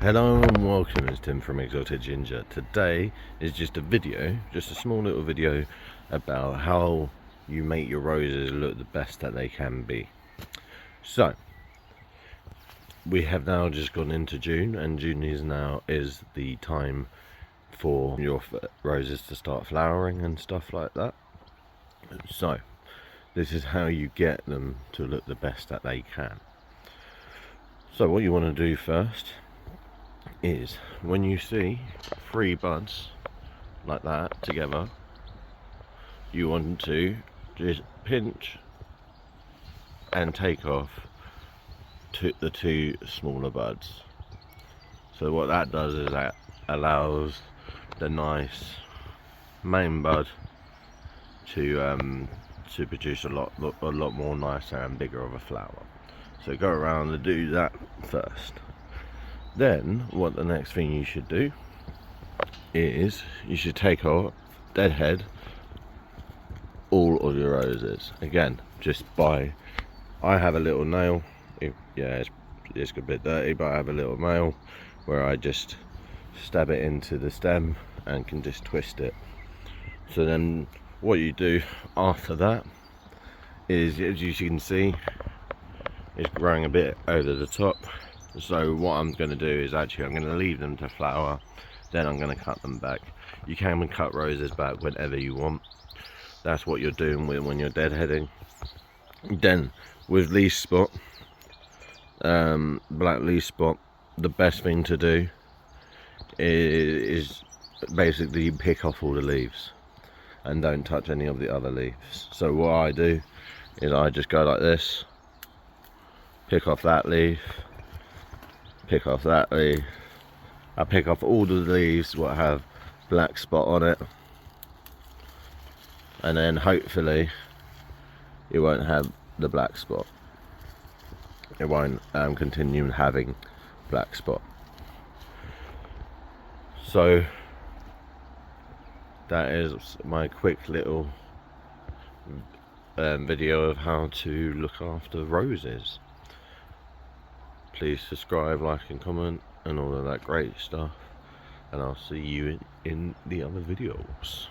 Hello and welcome, it's Tim from Exotic Ginger. Today is just a video, just a small little video about how you make your roses look the best that they can be. So, we have now just gone into June, and June is the time for your roses to start flowering and stuff like that. So, this is how you get them to look the best that they can. So what you want to do first is, when you see 3 buds like that together, you want to just pinch and take off the 2 smaller buds. So what that does is that allows the nice main bud to produce a lot more nicer and bigger of a flower. So go around and do that first. Then what the next thing you should do is you should take off deadhead all of your roses. Again, just by, I have a little nail, it's a bit dirty, but I have a little nail where I just stab it into the stem and can just twist it. So then what you do after that is, as you can see, it's growing a bit over the top. So what I'm going to do is I'm going to leave them to flower, then I'm going to cut them back. You can cut roses back whenever you want. That's what you're doing when you're deadheading. Then with leaf spot, black leaf spot, the best thing to do is basically pick off all the leaves and don't touch any of the other leaves. So what I do is I just go like this, pick off that leaf, pick off that leaf. I pick off all the leaves what have black spot on it, and then hopefully it won't have the black spot. It won't continue having black spot. So that is my quick little video of how to look after roses. Please subscribe, like and comment and all of that great stuff, and I'll see you in the other videos.